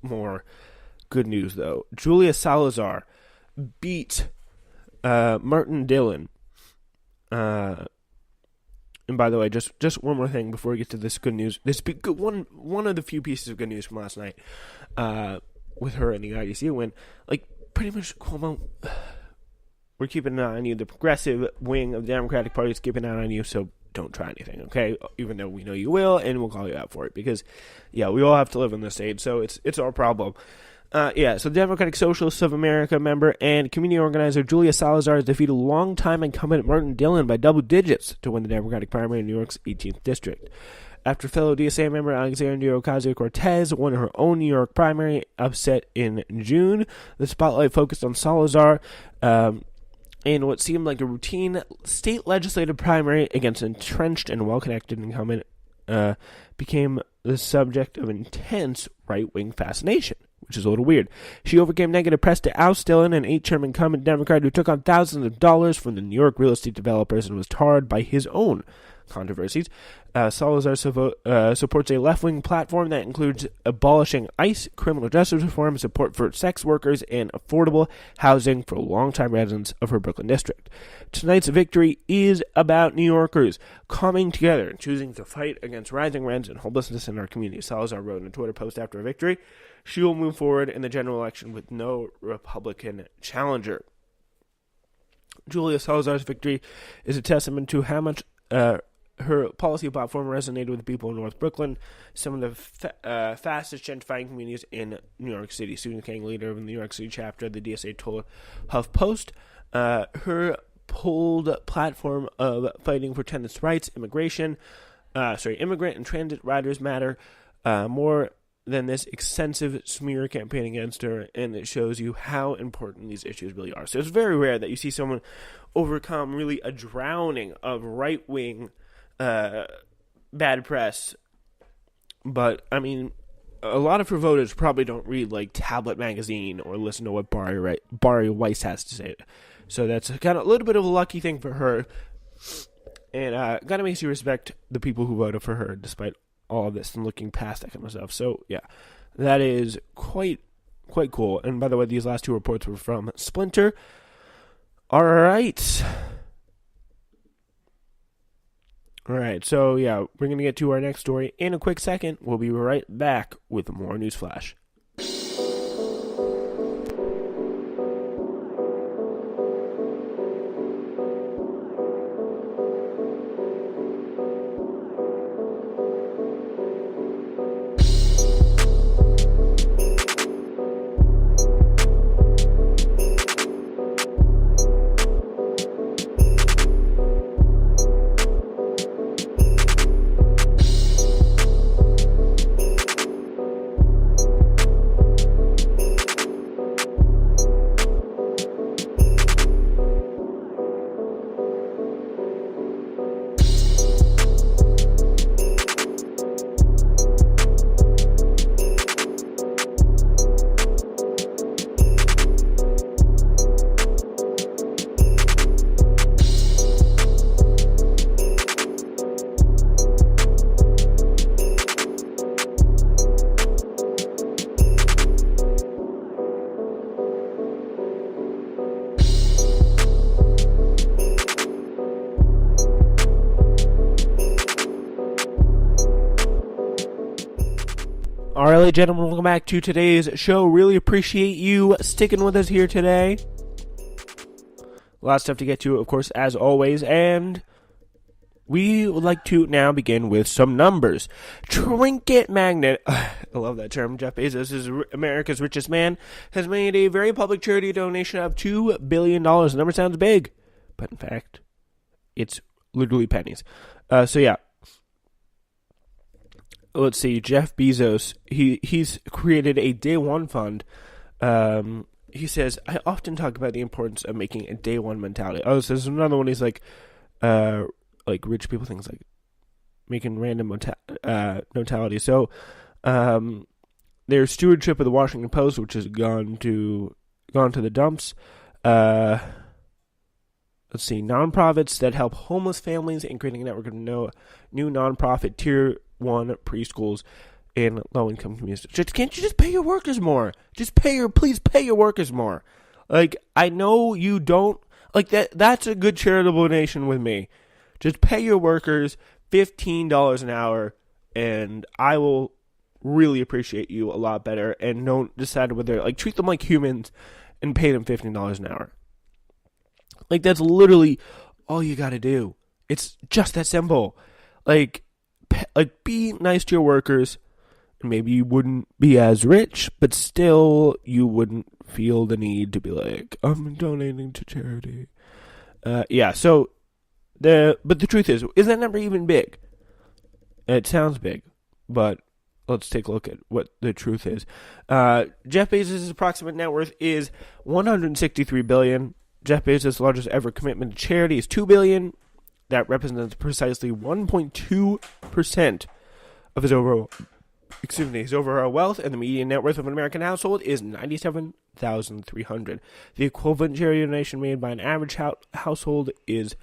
more good news, though. Julia Salazar beat Martin Dillon. And by the way, just one more thing before we get to this good news. One of the few pieces of good news from last night with her and the IDC win. Like, pretty much Cuomo, we're keeping an eye on you. The progressive wing of the Democratic Party is keeping an eye on you, so don't try anything, okay? Even though we know you will, and we'll call you out for it. Because, yeah, we all have to live in this state, so it's our problem. So the Democratic Socialists of America member and community organizer Julia Salazar has defeated longtime incumbent Martin Dillon by double digits to win the Democratic primary in New York's 18th district. After fellow DSA member Alexandria Ocasio-Cortez won her own New York primary upset in June, the spotlight focused on Salazar in what seemed like a routine state legislative primary against an entrenched and well-connected incumbent became the subject of intense right-wing fascination, which is a little weird. She overcame negative press to oust Dillon, an 8-term incumbent Democrat who took on thousands of dollars from the New York real estate developers and was tarred by his own controversies. Salazar supports a left-wing platform that includes abolishing ICE, criminal justice reform, support for sex workers, and affordable housing for longtime residents of her Brooklyn district. Tonight's victory is about New Yorkers coming together and choosing to fight against rising rents and homelessness in our community, Salazar wrote in a Twitter post after a victory. She will move forward in the general election with no Republican challenger. Julia Salazar's victory is a testament to how much her policy platform resonated with people in North Brooklyn, some of the fastest gentrifying communities in New York City. Susan Kang, leader of the New York City chapter of the DSA, told HuffPost her bold platform of fighting for tenants' rights, immigrant and transit riders matter more than this extensive smear campaign against her, and it shows you how important these issues really are. So it's very rare that you see someone overcome really a drowning of right-wing bad press. But, I mean, a lot of her voters probably don't read, like, Tablet Magazine or listen to what Bari Weiss has to say. So that's kind of a little bit of a lucky thing for her. And kind of makes you respect the people who voted for her, despite all of this and looking past that kind of stuff. So, yeah, that is quite cool. And by the way, these last two reports were from Splinter. All right. So, yeah, we're going to get to our next story in a quick second. We'll be right back with more Newsflash. All right, ladies and gentlemen, welcome back to today's show. Really appreciate you sticking with us here today. A lot of stuff to get to, of course, as always, and we would like to now begin with some numbers. Trinket Magnet, I love that term, Jeff Bezos is America's richest man, has made a very public charity donation of $2 billion. The number sounds big, but in fact, it's literally pennies. So yeah. Let's see, Jeff Bezos, he's created a day one fund. He says, I often talk about the importance of making a day one mentality. Oh, so there's another one. He's like rich people things like making random mentality. So, their stewardship of the Washington Post, which has gone to the dumps. Let's see, nonprofits that help homeless families and creating a network of new nonprofit tier 1 preschools in low-income communities. Can't you just pay your workers more? Please pay your workers more. Like, I know you don't, like, that's a good charitable donation with me. Just pay your workers $15 an hour, and I will really appreciate you a lot better, and don't decide whether, like, treat them like humans and pay them $15 an hour. Like, that's literally all you gotta do. It's just that simple. Like, be nice to your workers. Maybe you wouldn't be as rich, but still you wouldn't feel the need to be like, I'm donating to charity. But the truth is that number even big? It sounds big, but let's take a look at what the truth is. Jeff Bezos' approximate net worth is $163 billion. Jeff Bezos' largest ever commitment to charity is $2 billion. That represents precisely 1.2% of his overall wealth, and the median net worth of an American household is $97,300. The equivalent charity donation made by an average household is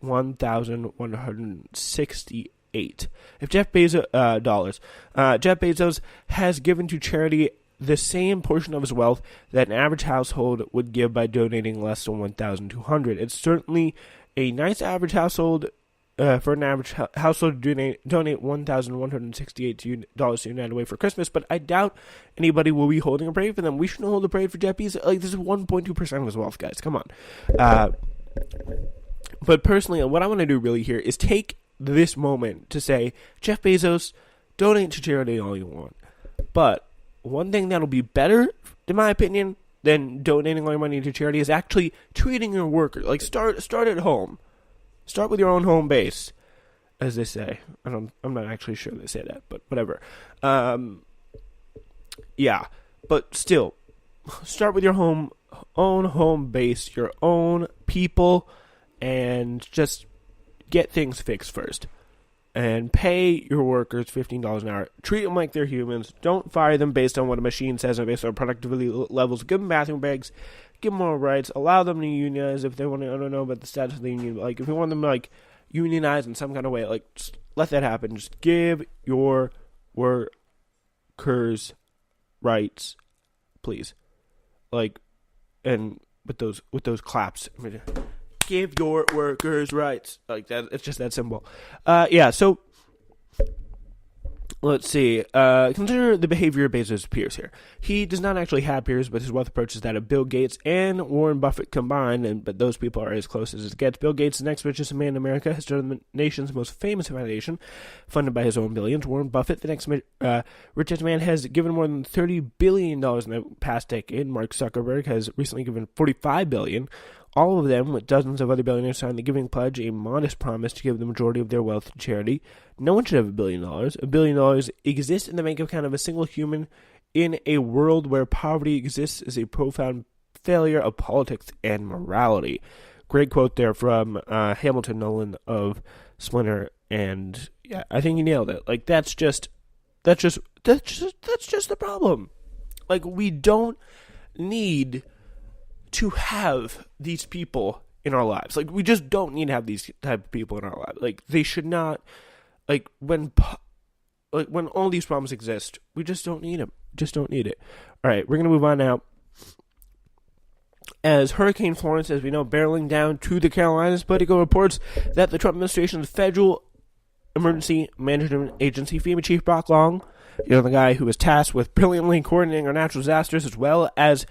$1,168. If Jeff Bezos has given to charity the same portion of his wealth that an average household would give by donating less than $1,200. It's certainly a nice average household for an average household to donate $1,168 to United Way for Christmas, but I doubt anybody will be holding a parade for them. We shouldn't hold a parade for Jeff Bezos. Like, this is 1.2% of his wealth, guys. Come on. But personally, what I want to do really here is take this moment to say, Jeff Bezos, donate to charity all you want. But one thing that'll be better, in my opinion, than donating all your money to charity is actually treating your workers. Like, start at home. Start with your own home base, as they say. I'm not actually sure they say that, but whatever. But still, start with your own home base, your own people, and just get things fixed first. And pay your workers $15 an hour. Treat them like they're humans. Don't fire them based on what a machine says and based on productivity levels. Give them bathroom breaks. Give them more rights. Allow them to unionize if they want to. I don't know about the status of the union. But, like, if you want them to, like, unionize in some kind of way, like, just let that happen. Just give your workers rights, please. Like, and with those claps. Give your workers rights. Like that. It's just that simple. So let's see. Consider the behavior of Bezos' peers here. He does not actually have peers, but his wealth approaches that of Bill Gates and Warren Buffett combined, but those people are as close as it gets. Bill Gates, the next richest man in America, has started the nation's most famous foundation, funded by his own billions. Warren Buffett, the next richest man, has given more than $30 billion in the past decade. Mark Zuckerberg has recently given $45 billion. All of them, with dozens of other billionaires, signed the Giving Pledge, a modest promise to give the majority of their wealth to charity. No one should have $1 billion. $1 billion exists in the bank account of a single human in a world where poverty exists is a profound failure of politics and morality. Great quote there from Hamilton Nolan of Splinter, and yeah, I think he nailed it. Like, that's just the problem. Like, we don't need to have these people in our lives. Like, we just don't need to have these type of people in our lives. Like, they should not, like, when all these problems exist, we just don't need them. Just don't need it. All right, we're going to move on now. As Hurricane Florence, as we know, barreling down to the Carolinas, Politico reports that the Trump administration's Federal Emergency Management Agency, FEMA Chief Brock Long, the guy who was tasked with brilliantly coordinating our natural disasters as well as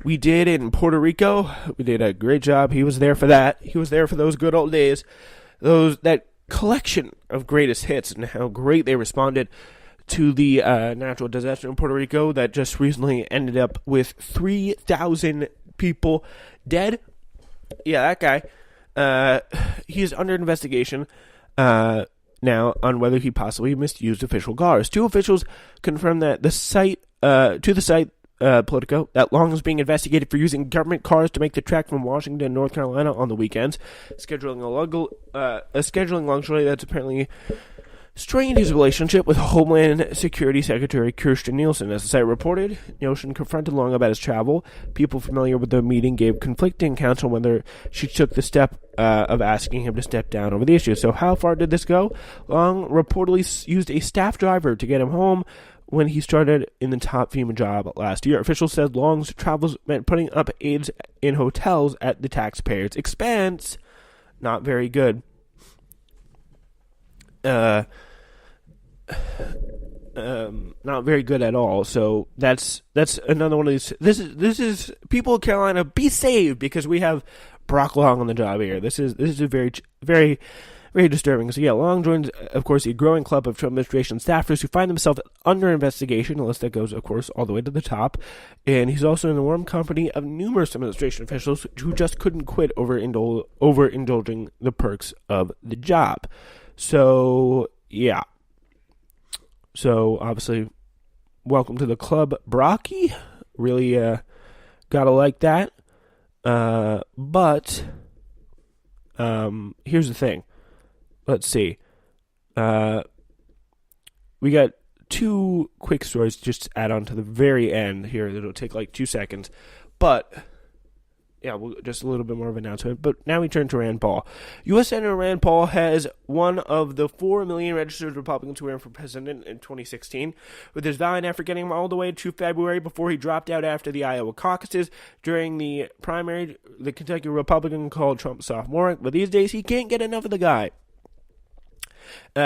we did in Puerto Rico. We did a great job. He was there for that. He was there for those good old days. That collection of greatest hits and how great they responded to the natural disaster in Puerto Rico that just recently ended up with 3,000 people dead. Yeah, that guy. He is under investigation now on whether he possibly misused official cars. Two officials confirmed that the site Politico, that Long is being investigated for using government cars to make the trek from Washington to North Carolina on the weekends, scheduling luxury that's apparently strained his relationship with Homeland Security Secretary Kirstjen Nielsen. As the site reported, Nielsen confronted Long about his travel. People familiar with the meeting gave conflicting accounts on whether she took the step of asking him to step down over the issue. So how far did this go? Long reportedly used a staff driver to get him home, when he started in the top FEMA job last year. Officials said Long's travels meant putting up aides in hotels at the taxpayers' expense. Not very good. Not very good at all. So that's another one of these. This is people of Carolina, be saved, because we have Brock Long on the job here. This is a very, very, very disturbing. So yeah, Long joins, of course, a growing club of Trump administration staffers who find themselves under investigation, a list that goes, of course, all the way to the top. And he's also in the warm company of numerous administration officials who just couldn't quit overindulging the perks of the job. So yeah. So obviously, welcome to the club, Brocky. Really gotta like that. But here's the thing. Let's see. We got two quick stories just to add on to the very end here. It'll take like 2 seconds. But, yeah, just a little bit more of an announcement. But now we turn to Rand Paul. U.S. Senator Rand Paul has one of the 4 million registered Republicans who ran for president in 2016, with his valiant effort getting him all the way to February before he dropped out after the Iowa caucuses. During the primary, the Kentucky Republican called Trump sophomoric, but these days he can't get enough of the guy.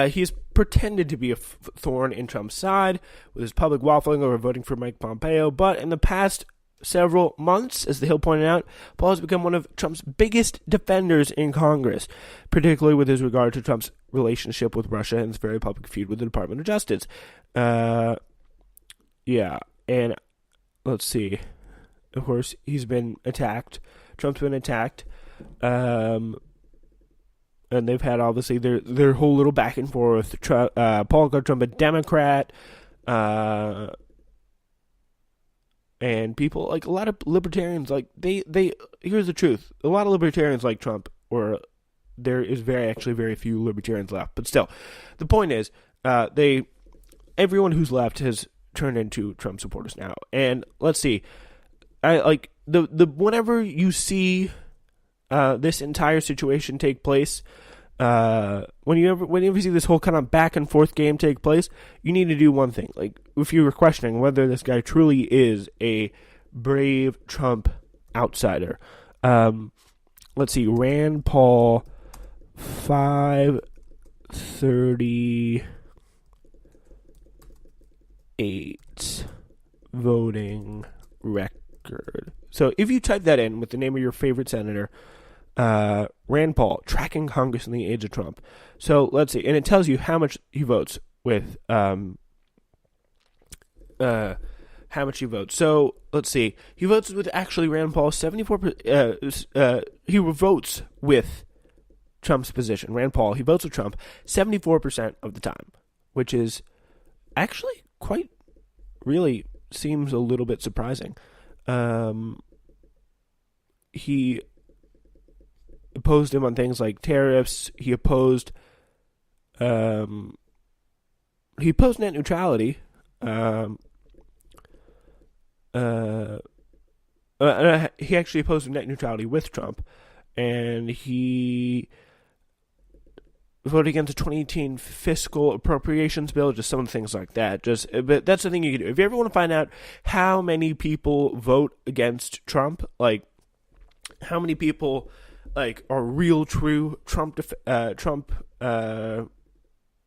He's pretended to be a thorn in Trump's side, with his public waffling over voting for Mike Pompeo, but in the past several months, as The Hill pointed out, Paul has become one of Trump's biggest defenders in Congress, particularly with his regard to Trump's relationship with Russia and his very public feud with the Department of Justice. Yeah, and let's see. Of course, he's been attacked. Trump's been attacked. And they've had, obviously, their whole little back and forth. Paul called Trump a Democrat. And people, like, a lot of libertarians, like, they here's the truth. A lot of libertarians like Trump, or there is very few libertarians left. But still, the point is, everyone who's left has turned into Trump supporters now. And let's see, whenever you see this entire situation take place, whenever you see this whole kind of back and forth game take place, you need to do one thing. Like, if you were questioning whether this guy truly is a brave Trump outsider, let's see, Rand Paul 538 voting record. So if you type that in with the name of your favorite senator, Rand Paul, tracking Congress in the age of Trump. So let's see, and it tells you how much he votes with, how much he votes. So let's see, he votes with actually Rand Paul 74%. He votes with Trump's position. Rand Paul, he votes with Trump 74% of the time, which is actually quite, really seems a little bit surprising. He opposed him on things like tariffs. He opposed net neutrality. He actually opposed net neutrality with Trump, and he voted against the 2018 fiscal appropriations bill, just some things like that. But that's the thing you can do. If you ever want to find out how many people vote against Trump, like how many people like are real true Trump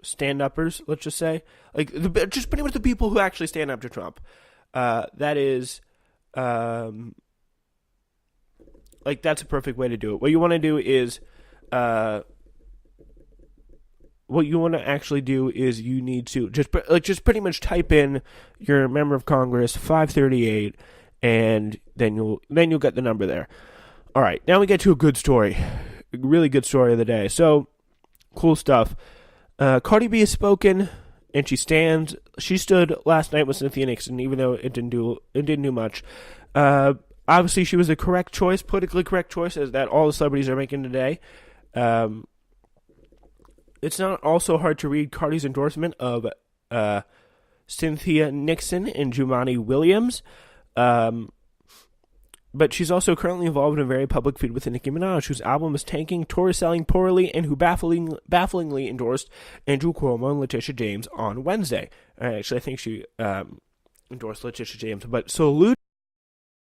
stand-uppers, let's just say, like just pretty much the people who actually stand up to Trump, that is like that's a perfect way to do it. What you want to do is you need to just pretty much type in your member of Congress 538, and then you'll get the number there. All right, now we get to a good story, a really good story of the day. So cool stuff. Cardi B has spoken, and she stood last night with Cynthia Nixon, even though it didn't do much. Obviously, she was the correct choice, politically correct choice, as that all the celebrities are making today. It's not also hard to read Cardi's endorsement of Cynthia Nixon and Jumaane Williams. But she's also currently involved in a very public feud with Nicki Minaj, whose album is tanking, tour is selling poorly, and who bafflingly endorsed Andrew Cuomo and Letitia James on Wednesday. Actually, I think she endorsed Letitia James. But so